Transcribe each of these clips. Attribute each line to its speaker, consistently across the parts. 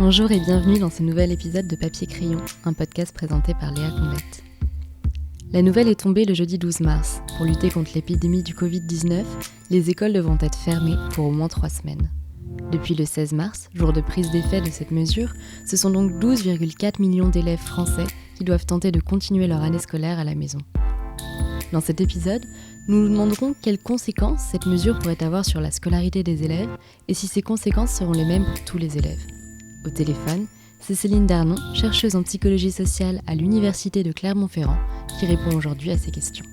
Speaker 1: Bonjour et bienvenue dans ce nouvel épisode de Papier Crayon, un podcast présenté par Léa Combette. La nouvelle est tombée le jeudi 12 mars. Pour lutter contre l'épidémie du Covid-19, les écoles devront être fermées pour au moins 3 semaines. Depuis le 16 mars, jour de prise d'effet de cette mesure, ce sont donc 12,4 millions d'élèves français qui doivent tenter de continuer leur année scolaire à la maison. Dans cet épisode, nous nous demanderons quelles conséquences cette mesure pourrait avoir sur la scolarité des élèves et si ces conséquences seront les mêmes pour tous les élèves. Au téléphone, c'est Céline Darnon, chercheuse en psychologie sociale à l'Université de Clermont-Ferrand, qui répond aujourd'hui à ces questions.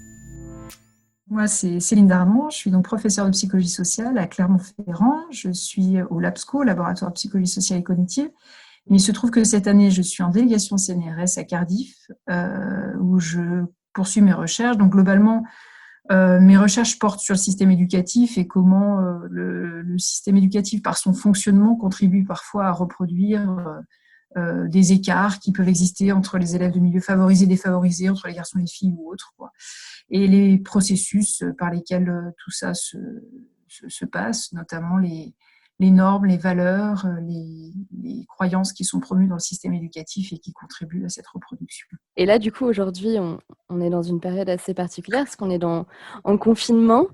Speaker 2: Moi, c'est Céline Darnon, je suis donc professeure de psychologie sociale à Clermont-Ferrand. Je suis au LABSCO, Laboratoire de psychologie sociale et cognitive. Mais il se trouve que cette année, je suis en délégation CNRS à Cardiff, où je poursuis mes recherches. Donc globalement, mes recherches portent sur le système éducatif et comment le système éducatif, par son fonctionnement, contribue parfois à reproduire des écarts qui peuvent exister entre les élèves de milieux favorisés et défavorisés, entre les garçons et les filles ou autres, quoi. Et les processus par lesquels tout ça se passe, notamment les normes, les valeurs, les croyances qui sont promues dans le système éducatif et qui contribuent à cette reproduction.
Speaker 1: Et là, du coup, aujourd'hui, on est dans une période assez particulière parce qu'on est en confinement.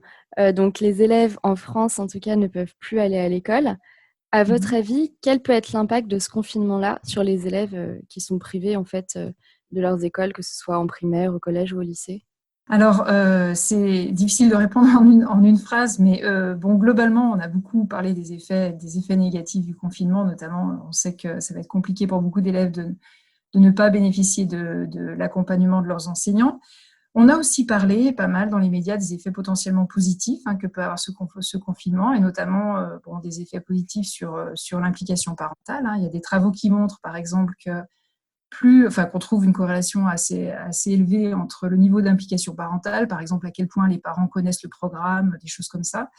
Speaker 1: Donc, les élèves en France, en tout cas, ne peuvent plus aller à l'école. À votre avis, quel peut être l'impact de ce confinement-là sur les élèves qui sont privés en fait, de leurs écoles, que ce soit en primaire, au collège ou au lycée ?
Speaker 2: Alors, c'est difficile de répondre en une phrase, mais bon, globalement, on a beaucoup parlé des effets négatifs du confinement, notamment, on sait que ça va être compliqué pour beaucoup d'élèves de ne pas bénéficier de l'accompagnement de leurs enseignants. On a aussi parlé pas mal dans les médias des effets potentiellement positifs que peut avoir ce confinement, et notamment bon, des effets positifs sur l'implication parentale. Il y a des travaux qui montrent, par exemple, qu'on trouve une corrélation assez élevée entre le niveau d'implication parentale, par exemple à quel point les parents connaissent le programme, des choses comme ça,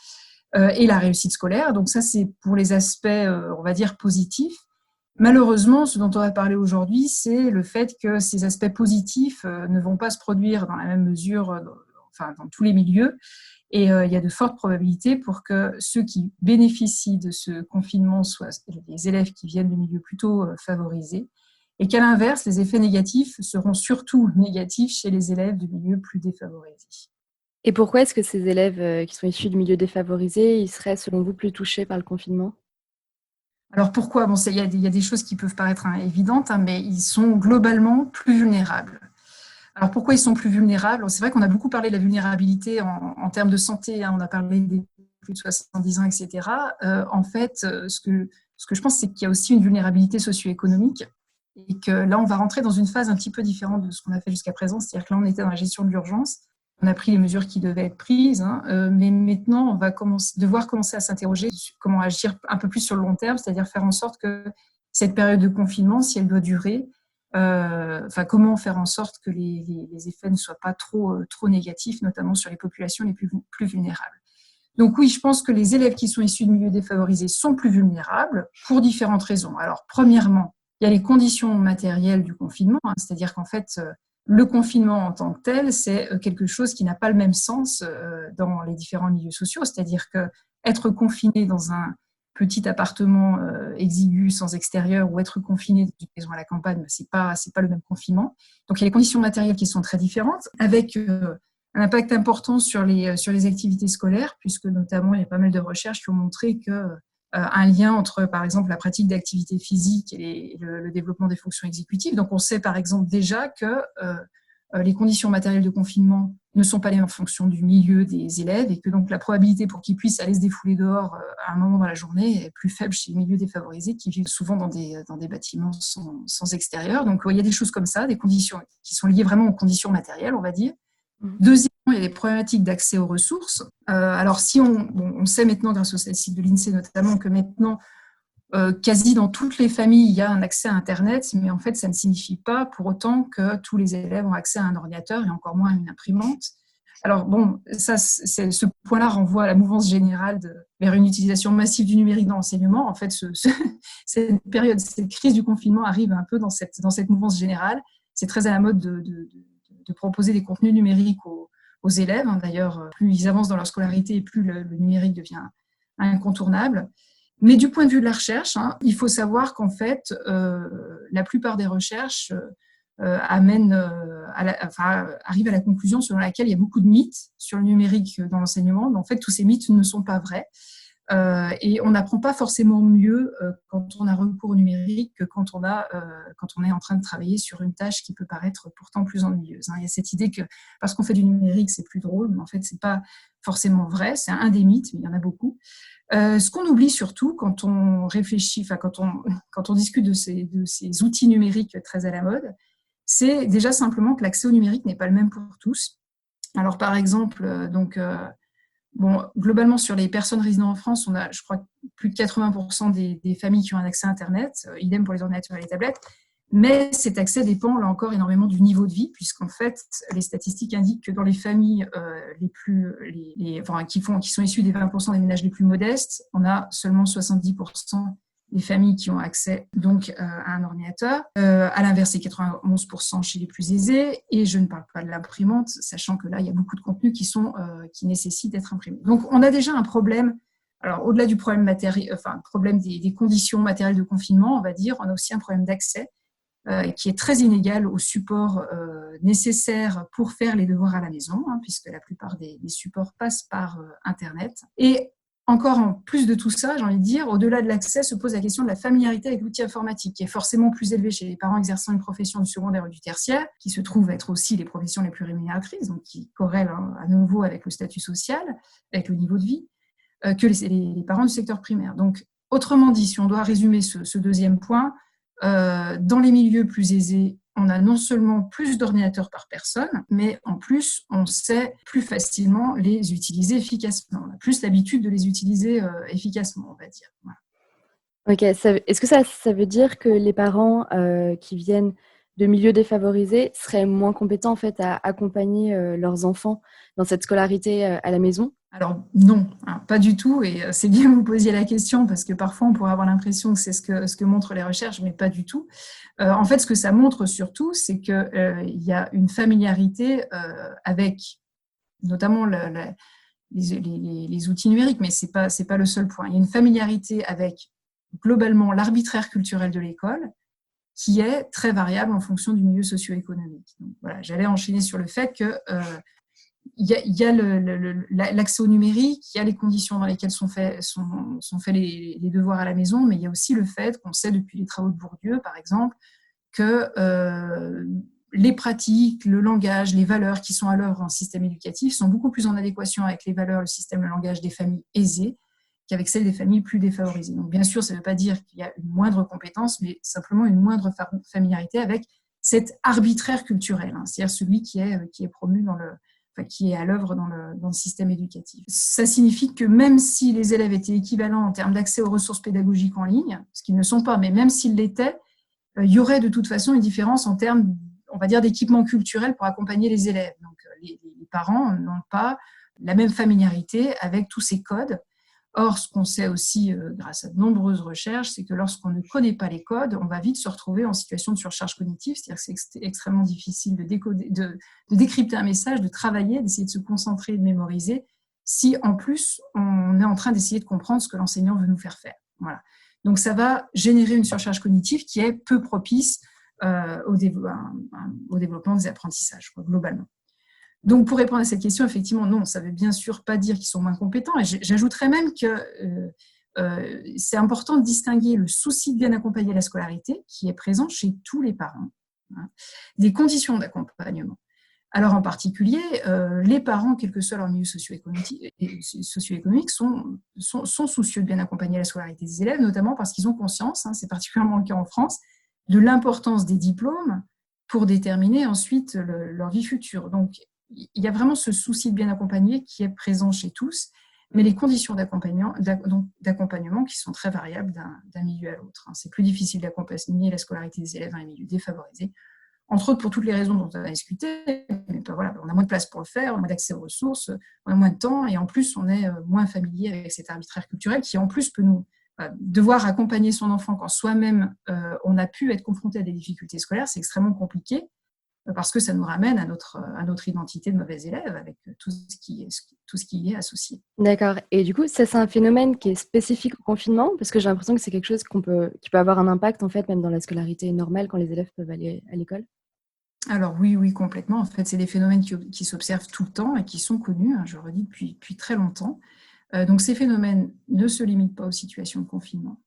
Speaker 2: et la réussite scolaire. Donc ça, c'est pour les aspects, on va dire, positifs. Malheureusement, ce dont on va parler aujourd'hui, c'est le fait que ces aspects positifs ne vont pas se produire dans la même mesure, dans tous les milieux. Et il y a de fortes probabilités pour que ceux qui bénéficient de ce confinement soient les élèves qui viennent de milieux plutôt favorisés, et qu'à l'inverse, les effets négatifs seront surtout négatifs chez les élèves de milieux plus défavorisés.
Speaker 1: Et pourquoi est-ce que ces élèves qui sont issus de milieux défavorisés, ils seraient, selon vous, plus touchés par le confinement ?
Speaker 2: Alors pourquoi ? Bon, il y a des choses qui peuvent paraître évidentes, mais ils sont globalement plus vulnérables. Alors pourquoi ils sont plus vulnérables ? C'est vrai qu'on a beaucoup parlé de la vulnérabilité en termes de santé, on a parlé des plus de 70 ans, etc. En fait, ce que je pense, c'est qu'il y a aussi une vulnérabilité socio-économique, et que là, on va rentrer dans une phase un petit peu différente de ce qu'on a fait jusqu'à présent, c'est-à-dire que là, on était dans la gestion de l'urgence, on a pris les mesures qui devaient être prises, mais maintenant, on va devoir commencer à s'interroger sur comment agir un peu plus sur le long terme, c'est-à-dire faire en sorte que cette période de confinement, si elle doit durer, comment faire en sorte que les effets ne soient pas trop négatifs, notamment sur les populations les plus vulnérables. Donc oui, je pense que les élèves qui sont issus de milieux défavorisés sont plus vulnérables pour différentes raisons. Alors, premièrement, il y a les conditions matérielles du confinement, c'est-à-dire qu'en fait, le confinement en tant que tel, c'est quelque chose qui n'a pas le même sens dans les différents milieux sociaux, c'est-à-dire qu'être confiné dans un petit appartement exigu sans extérieur ou être confiné dans une maison à la campagne, c'est pas le même confinement. Donc il y a les conditions matérielles qui sont très différentes, avec un impact important sur les activités scolaires, puisque notamment il y a pas mal de recherches qui ont montré que un lien entre, par exemple, la pratique d'activité physique et le développement des fonctions exécutives. Donc, on sait, par exemple, déjà que les conditions matérielles de confinement ne sont pas les mêmes en fonction du milieu des élèves, et que donc la probabilité pour qu'ils puissent aller se défouler dehors à un moment dans la journée est plus faible chez les milieux défavorisés, qui vivent souvent dans des bâtiments sans extérieur. Donc, il y a des choses comme ça, des conditions qui sont liées vraiment aux conditions matérielles, on va dire. Deuxièmement, il y a les problématiques d'accès aux ressources. Alors, si on sait maintenant, grâce au site de l'INSEE notamment, que maintenant, quasi dans toutes les familles, il y a un accès à Internet, mais en fait, ça ne signifie pas pour autant que tous les élèves ont accès à un ordinateur et encore moins à une imprimante. Alors bon, ce point-là renvoie à la mouvance générale vers une utilisation massive du numérique dans l'enseignement. En fait, cette période, cette crise du confinement arrive un peu dans cette mouvance générale. C'est très à la mode de proposer des contenus numériques aux élèves. D'ailleurs, plus ils avancent dans leur scolarité, plus le numérique devient incontournable. Mais du point de vue de la recherche, il faut savoir qu'en fait, la plupart des recherches arrivent à la conclusion selon laquelle il y a beaucoup de mythes sur le numérique dans l'enseignement, mais en fait, tous ces mythes ne sont pas vrais. Et on n'apprend pas forcément mieux quand on a recours au numérique que quand on est en train de travailler sur une tâche qui peut paraître pourtant plus ennuyeuse. Il y a cette idée que parce qu'on fait du numérique, c'est plus drôle, mais en fait, c'est pas forcément vrai. C'est un des mythes, mais il y en a beaucoup. Ce qu'on oublie surtout quand on réfléchit, quand on discute de ces outils numériques très à la mode, c'est déjà simplement que l'accès au numérique n'est pas le même pour tous. Alors, par exemple, globalement, sur les personnes résidant en France, on a, je crois, plus de 80% des familles qui ont un accès à Internet, idem pour les ordinateurs et les tablettes. Mais cet accès dépend, là encore, énormément du niveau de vie, puisqu'en fait, les statistiques indiquent que dans les familles qui sont issues des 20% des ménages les plus modestes, on a seulement 70% des familles qui ont accès donc à un ordinateur. À l'inverse, c'est 91% chez les plus aisés. Et je ne parle pas de l'imprimante, sachant que là, il y a beaucoup de contenus qui nécessitent d'être imprimés. Donc, on a déjà un problème. Alors, au-delà du problème problème des conditions matérielles de confinement, on va dire, on a aussi un problème d'accès qui est très inégal aux supports nécessaires pour faire les devoirs à la maison, puisque la plupart des supports passent par Internet. Et encore en plus de tout ça, j'ai envie de dire, au-delà de l'accès, se pose la question de la familiarité avec l'outil informatique, qui est forcément plus élevée chez les parents exerçant une profession du secondaire ou du tertiaire, qui se trouvent être aussi les professions les plus rémunératrices, donc qui corrèlent à nouveau avec le statut social, avec le niveau de vie, que les parents du secteur primaire. Donc, autrement dit, si on doit résumer ce deuxième point, dans les milieux plus aisés, on a non seulement plus d'ordinateurs par personne, mais en plus, on sait plus facilement les utiliser efficacement. On a plus l'habitude de les utiliser efficacement, on va dire. Voilà.
Speaker 1: Ok, est-ce que ça veut dire que les parents qui viennent de milieux défavorisés seraient moins compétents en fait à accompagner leurs enfants dans cette scolarité à la maison?
Speaker 2: Alors non, pas du tout, et c'est bien que vous posiez la question parce que parfois on pourrait avoir l'impression que c'est ce que montrent les recherches, mais pas du tout. En fait, ce que ça montre surtout, c'est qu'il y a une familiarité avec notamment les outils numériques, mais c'est pas le seul point. Il y a une familiarité avec globalement l'arbitraire culturel de l'école qui est très variable en fonction du milieu socio-économique. Donc, voilà, j'allais enchaîner sur le fait que il y a l'accès au numérique, il y a les conditions dans lesquelles sont faits les devoirs à la maison, mais il y a aussi le fait qu'on sait depuis les travaux de Bourdieu, par exemple, que les pratiques, le langage, les valeurs qui sont à l'œuvre dans le système éducatif sont beaucoup plus en adéquation avec les valeurs, le système, le langage des familles aisées qu'avec celles des familles plus défavorisées. Donc, bien sûr, ça ne veut pas dire qu'il y a une moindre compétence, mais simplement une moindre familiarité avec cet arbitraire culturel, c'est-à-dire celui qui est promu qui est à l'œuvre dans le système éducatif. Ça signifie que même si les élèves étaient équivalents en termes d'accès aux ressources pédagogiques en ligne, ce qu'ils ne sont pas, mais même s'ils l'étaient, il y aurait de toute façon une différence en termes, on va dire, d'équipement culturel pour accompagner les élèves. Donc, les parents n'ont pas la même familiarité avec tous ces codes. Or, ce qu'on sait aussi grâce à de nombreuses recherches, c'est que lorsqu'on ne connaît pas les codes, on va vite se retrouver en situation de surcharge cognitive, c'est-à-dire que c'est extrêmement difficile de décrypter un message, de travailler, d'essayer de se concentrer, de mémoriser, si en plus on est en train d'essayer de comprendre ce que l'enseignant veut nous faire faire. Voilà. Donc ça va générer une surcharge cognitive qui est peu propice au développement des apprentissages, globalement. Donc, pour répondre à cette question, effectivement, non, ça ne veut bien sûr pas dire qu'ils sont moins compétents. Et j'ajouterais même que c'est important de distinguer le souci de bien accompagner la scolarité, qui est présent chez tous les parents, des conditions d'accompagnement. Alors, en particulier, les parents, quel que soit leur milieu socio-économique, sont soucieux de bien accompagner la scolarité des élèves, notamment parce qu'ils ont conscience, c'est particulièrement le cas en France, de l'importance des diplômes pour déterminer ensuite leur vie future. Donc, il y a vraiment ce souci de bien accompagner qui est présent chez tous, mais les conditions d'accompagnement qui sont très variables d'un milieu à l'autre. C'est plus difficile d'accompagner la scolarité des élèves dans les milieux défavorisés, entre autres pour toutes les raisons dont on a discuté. Mais voilà, on a moins de place pour le faire, on a moins d'accès aux ressources, on a moins de temps, et en plus, on est moins familier avec cet arbitraire culturel qui, en plus, peut nous devoir accompagner son enfant quand soi-même on a pu être confronté à des difficultés scolaires, c'est extrêmement compliqué. parce que ça nous ramène à notre identité de mauvais élève, avec tout ce qui y est associé.
Speaker 1: D'accord. Et du coup, ça, c'est un phénomène qui est spécifique au confinement, parce que j'ai l'impression que c'est quelque chose qui peut avoir un impact, en fait, même dans la scolarité normale, quand les élèves peuvent aller à l'école.
Speaker 2: Alors oui, complètement. En fait, c'est des phénomènes qui s'observent tout le temps et qui sont connus, je le redis, depuis très longtemps. Donc ces phénomènes ne se limitent pas aux situations de confinement.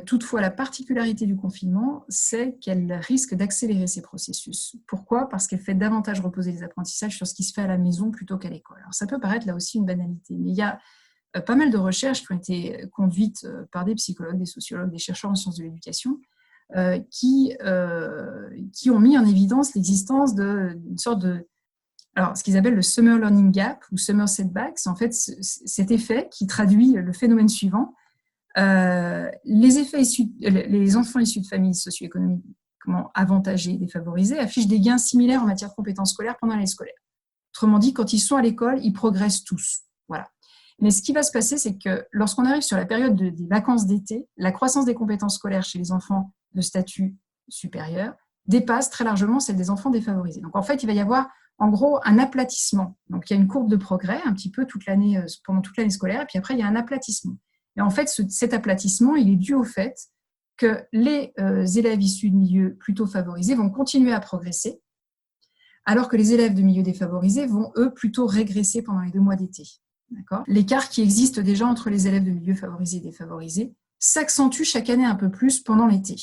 Speaker 2: Toutefois, la particularité du confinement, c'est qu'elle risque d'accélérer ces processus. Pourquoi ? Parce qu'elle fait davantage reposer les apprentissages sur ce qui se fait à la maison plutôt qu'à l'école. Alors ça peut paraître là aussi une banalité, mais il y a pas mal de recherches qui ont été conduites par des psychologues, des sociologues, des chercheurs en sciences de l'éducation, qui ont mis en évidence l'existence d'une sorte de... Alors, ce qu'ils appellent le Summer Learning Gap ou Summer Setback, c'est en fait cet effet qui traduit le phénomène suivant. Les enfants issus de familles socio-économiquement avantagées et défavorisées affichent des gains similaires en matière de compétences scolaires pendant l'année scolaire. Autrement dit, quand ils sont à l'école, ils progressent tous. Voilà. Mais ce qui va se passer, c'est que lorsqu'on arrive sur la période des vacances d'été, la croissance des compétences scolaires chez les enfants de statut supérieur dépasse très largement celle des enfants défavorisés. Donc en fait, il va y avoir en gros un aplatissement. Donc il y a une courbe de progrès un petit peu pendant toute l'année scolaire, et puis après il y a un aplatissement. Et en fait, cet aplatissement, il est dû au fait que les élèves issus de milieux plutôt favorisés vont continuer à progresser, alors que les élèves de milieux défavorisés vont, eux, plutôt régresser pendant les 2 mois d'été. D'accord ? L'écart qui existe déjà entre les élèves de milieux favorisés et défavorisés s'accentue chaque année un peu plus pendant l'été.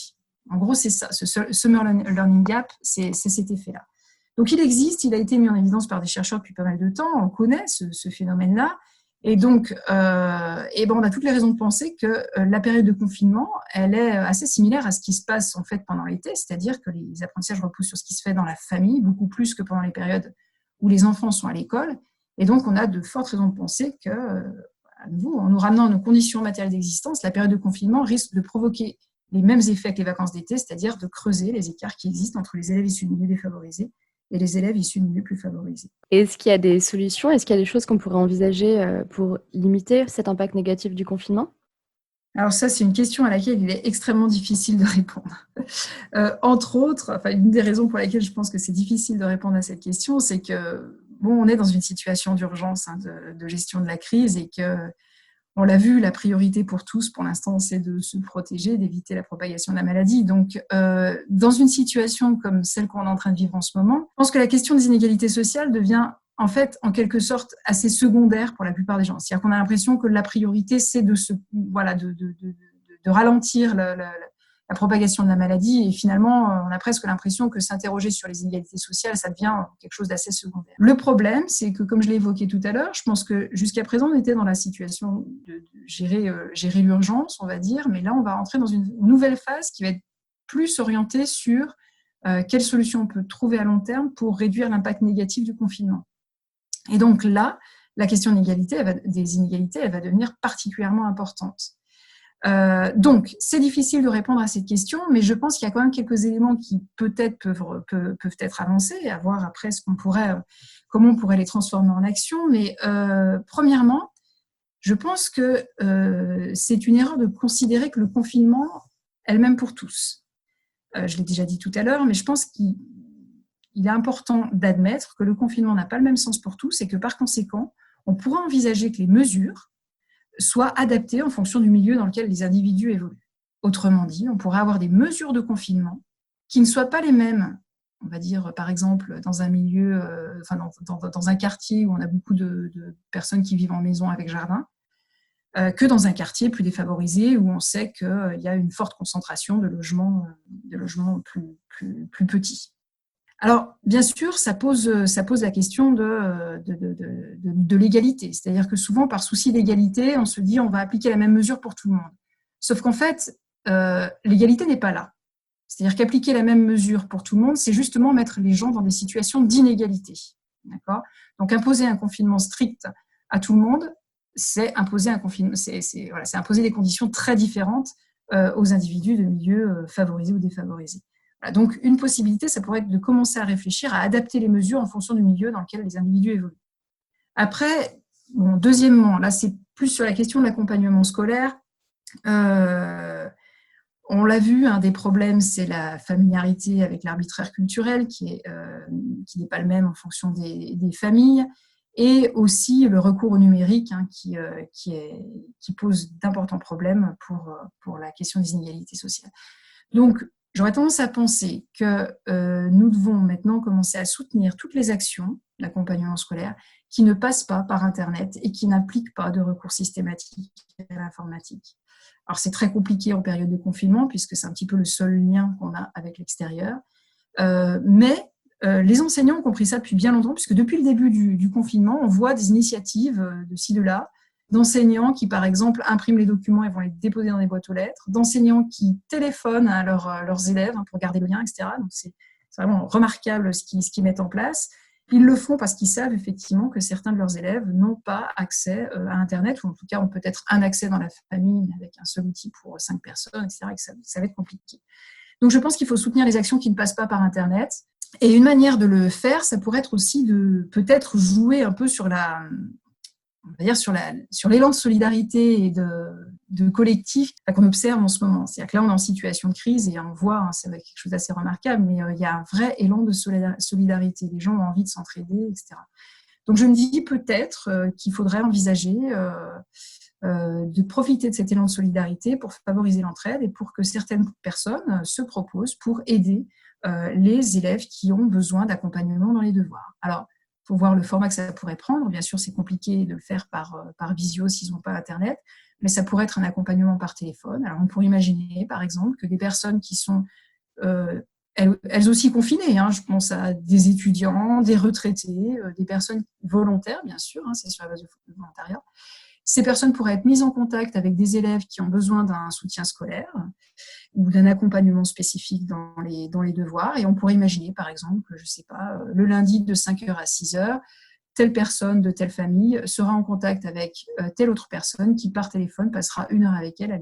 Speaker 2: En gros, c'est ça, ce Summer Learning Gap, c'est cet effet-là. Donc, il existe, il a été mis en évidence par des chercheurs depuis pas mal de temps, on connaît ce phénomène-là, et donc, on a toutes les raisons de penser que la période de confinement, elle est assez similaire à ce qui se passe en fait pendant l'été, c'est-à-dire que les apprentissages reposent sur ce qui se fait dans la famille, beaucoup plus que pendant les périodes où les enfants sont à l'école. Et donc, on a de fortes raisons de penser que, à nouveau, en nous ramenant à nos conditions matérielles d'existence, la période de confinement risque de provoquer les mêmes effets que les vacances d'été, c'est-à-dire de creuser les écarts qui existent entre les élèves issus de milieux défavorisés et les élèves issus de milieux plus favorisés.
Speaker 1: Est-ce qu'il y a des solutions? Est-ce qu'il y a des choses qu'on pourrait envisager pour limiter cet impact négatif du confinement?
Speaker 2: Alors ça, c'est une question à laquelle il est extrêmement difficile de répondre. Entre autres, une des raisons pour lesquelles je pense que c'est difficile de répondre à cette question, c'est que on est dans une situation d'urgence de gestion de la crise et que, on l'a vu, la priorité pour tous, pour l'instant, c'est de se protéger, d'éviter la propagation de la maladie. Donc, dans une situation comme celle qu'on est en train de vivre en ce moment, je pense que la question des inégalités sociales devient en fait, en quelque sorte, assez secondaire pour la plupart des gens. C'est-à-dire qu'on a l'impression que la priorité, c'est de ralentir la propagation de la maladie. Et finalement, on a presque l'impression que s'interroger sur les inégalités sociales, ça devient quelque chose d'assez secondaire. Le problème, c'est que, comme je l'ai évoqué tout à l'heure, je pense que jusqu'à présent, on était dans la situation de gérer l'urgence, on va dire, mais là, on va entrer dans une nouvelle phase qui va être plus orientée sur quelles solutions on peut trouver à long terme pour réduire l'impact négatif du confinement. Et donc là, la question des inégalités, elle va devenir particulièrement importante. Donc, c'est difficile de répondre à cette question, mais je pense qu'il y a quand même quelques éléments qui peut-être peuvent être avancés, à voir après comment on pourrait les transformer en action. Mais premièrement, je pense que c'est une erreur de considérer que le confinement est le même pour tous. Je l'ai déjà dit tout à l'heure, mais je pense qu'il est important d'admettre que le confinement n'a pas le même sens pour tous et que par conséquent, on pourra envisager que les mesures soient adaptées en fonction du milieu dans lequel les individus évoluent. Autrement dit, on pourrait avoir des mesures de confinement qui ne soient pas les mêmes, on va dire par exemple dans un milieu, dans un quartier où on a beaucoup de personnes qui vivent en maison avec jardin, que dans un quartier plus défavorisé où on sait qu'il y a une forte concentration de logements plus petits. Alors, bien sûr, ça pose la question de l'égalité. C'est-à-dire que souvent, par souci d'égalité, on se dit on va appliquer la même mesure pour tout le monde. Sauf qu'en fait, l'égalité n'est pas là. C'est-à-dire qu'appliquer la même mesure pour tout le monde, c'est justement mettre les gens dans des situations d'inégalité. D'accord ? Donc, imposer un confinement strict à tout le monde, c'est imposer imposer des conditions très différentes aux individus de milieux favorisés ou défavorisés. Donc, une possibilité, ça pourrait être de commencer à réfléchir à adapter les mesures en fonction du milieu dans lequel les individus évoluent. Après, deuxièmement, là, c'est plus sur la question de l'accompagnement scolaire. On l'a vu, un des problèmes, c'est la familiarité avec l'arbitraire culturel qui n'est pas le même en fonction des familles, et aussi le recours au numérique qui pose d'importants problèmes pour la question des inégalités sociales. Donc, j'aurais tendance à penser que nous devons maintenant commencer à soutenir toutes les actions d'accompagnement scolaire qui ne passent pas par Internet et qui n'impliquent pas de recours systématique à l'informatique. Alors, c'est très compliqué en période de confinement puisque c'est un petit peu le seul lien qu'on a avec l'extérieur. Mais les enseignants ont compris ça depuis bien longtemps puisque depuis le début du confinement, on voit des initiatives de ci, de là, d'enseignants qui, par exemple, impriment les documents et vont les déposer dans des boîtes aux lettres, d'enseignants qui téléphonent à leurs élèves pour garder le lien, etc. Donc, c'est vraiment remarquable ce qu'ils mettent en place. Ils le font parce qu'ils savent effectivement que certains de leurs élèves n'ont pas accès à Internet, ou en tout cas ont peut-être un accès dans la famille, mais avec un seul outil pour 5 personnes, etc., et que ça va être compliqué. Donc, je pense qu'il faut soutenir les actions qui ne passent pas par Internet. Et une manière de le faire, ça pourrait être aussi de peut-être jouer un peu sur sur l'élan de solidarité et de collectif qu'on observe en ce moment. C'est-à-dire que là, on est en situation de crise et on voit, c'est quelque chose d'assez remarquable, mais il y a un vrai élan de solidarité. Les gens ont envie de s'entraider, etc. Donc, je me dis peut-être qu'il faudrait envisager de profiter de cet élan de solidarité pour favoriser l'entraide et pour que certaines personnes se proposent pour aider les élèves qui ont besoin d'accompagnement dans les devoirs. Alors, il faut voir le format que ça pourrait prendre. Bien sûr, c'est compliqué de le faire par visio s'ils n'ont pas Internet, mais ça pourrait être un accompagnement par téléphone. Alors, on pourrait imaginer, par exemple, que des personnes qui sont elles aussi confinées, je pense à des étudiants, des retraités, des personnes volontaires, bien sûr, c'est sur la base de volontariat. Ces personnes pourraient être mises en contact avec des élèves qui ont besoin d'un soutien scolaire ou d'un accompagnement spécifique dans les devoirs. Et on pourrait imaginer, par exemple, je ne sais pas, le lundi de 5h à 6h, telle personne de telle famille sera en contact avec telle autre personne qui, par téléphone, passera 1 heure avec elle à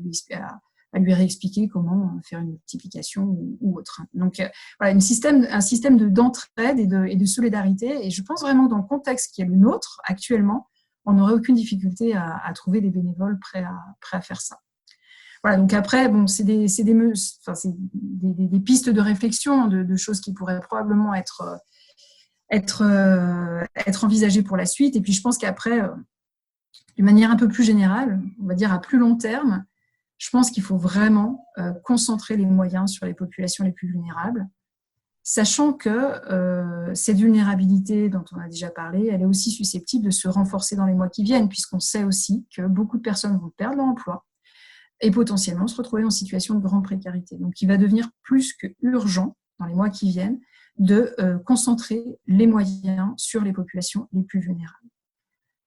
Speaker 2: lui réexpliquer comment faire une multiplication ou autre. Donc, voilà, un système d'entraide et de solidarité. Et je pense vraiment que dans le contexte qui est le nôtre actuellement, on n'aurait aucune difficulté à trouver des bénévoles prêts à faire ça. Voilà, donc après, c'est des pistes de réflexion, de choses qui pourraient probablement être envisagées pour la suite. Et puis, je pense qu'après, d'une manière un peu plus générale, on va dire à plus long terme, je pense qu'il faut vraiment concentrer les moyens sur les populations les plus vulnérables, sachant que cette vulnérabilité dont on a déjà parlé, elle est aussi susceptible de se renforcer dans les mois qui viennent, puisqu'on sait aussi que beaucoup de personnes vont perdre leur emploi et potentiellement se retrouver en situation de grande précarité. Donc, il va devenir plus que urgent, dans les mois qui viennent, de concentrer les moyens sur les populations les plus vulnérables.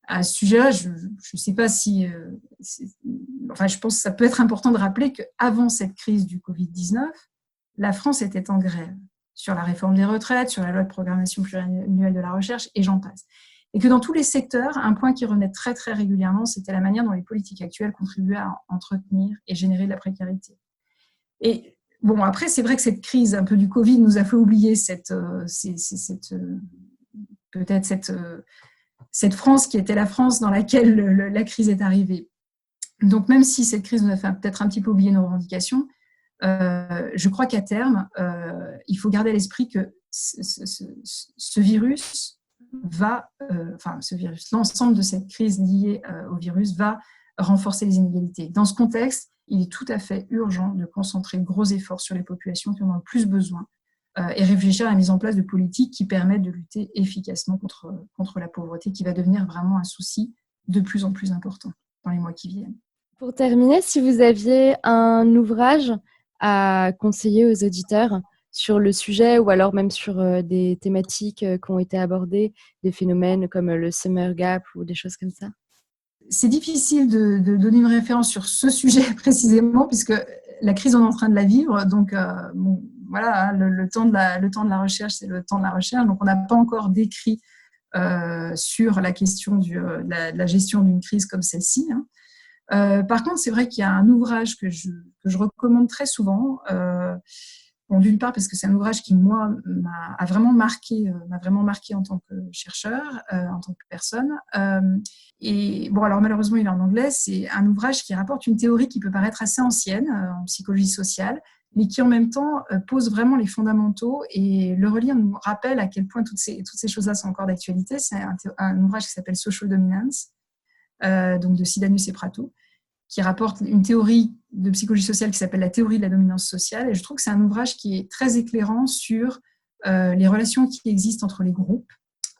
Speaker 2: À ce sujet-là, je ne sais pas si... je pense que ça peut être important de rappeler qu'avant cette crise du Covid-19, la France était en grève sur la réforme des retraites, sur la loi de programmation pluriannuelle de la recherche, et j'en passe. Et que dans tous les secteurs, un point qui revenait très, très régulièrement, c'était la manière dont les politiques actuelles contribuaient à entretenir et générer de la précarité. Et bon, après, c'est vrai que cette crise un peu du Covid nous a fait oublier cette France qui était la France dans laquelle la crise est arrivée. Donc, même si cette crise nous a fait peut-être un petit peu oublier nos revendications, je crois qu'à terme, il faut garder à l'esprit que ce virus l'ensemble de cette crise liée au virus va renforcer les inégalités. Dans ce contexte, il est tout à fait urgent de concentrer de gros efforts sur les populations qui en ont le plus besoin et réfléchir à la mise en place de politiques qui permettent de lutter efficacement contre la pauvreté, qui va devenir vraiment un souci de plus en plus important dans les mois qui viennent.
Speaker 1: Pour terminer, si vous aviez un ouvrage à conseiller aux auditeurs sur le sujet ou alors même sur des thématiques qui ont été abordées, des phénomènes comme le Summer Gap ou des choses comme ça?
Speaker 2: C'est difficile de donner une référence sur ce sujet précisément puisque la crise, on est en train de la vivre. Donc, voilà, le temps de la recherche, c'est le temps de la recherche. Donc, on n'a pas encore d'écrit sur la question de la gestion d'une crise comme celle-ci. Par contre, c'est vrai qu'il y a un ouvrage que je recommande très souvent Bon, d'une part, parce que c'est un ouvrage qui, moi, m'a vraiment marqué en tant que chercheur, en tant que personne. Et bon, alors malheureusement, il est en anglais. C'est un ouvrage qui rapporte une théorie qui peut paraître assez ancienne en psychologie sociale, mais qui en même temps pose vraiment les fondamentaux. Et le relire nous rappelle à quel point toutes ces choses-là sont encore d'actualité. C'est un ouvrage qui s'appelle Social Dominance, donc de Sidanius et Prato, qui rapporte une théorie de psychologie sociale qui s'appelle la théorie de la dominance sociale. Et je trouve que c'est un ouvrage qui est très éclairant sur les relations qui existent entre les groupes,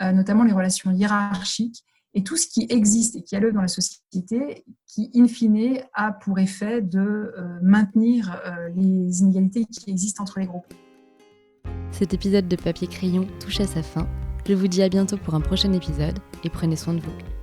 Speaker 2: notamment les relations hiérarchiques, et tout ce qui existe et qui a lieu dans la société, qui, in fine, a pour effet de maintenir les inégalités qui existent entre les groupes.
Speaker 1: Cet épisode de Papier Crayon touche à sa fin. Je vous dis à bientôt pour un prochain épisode et prenez soin de vous.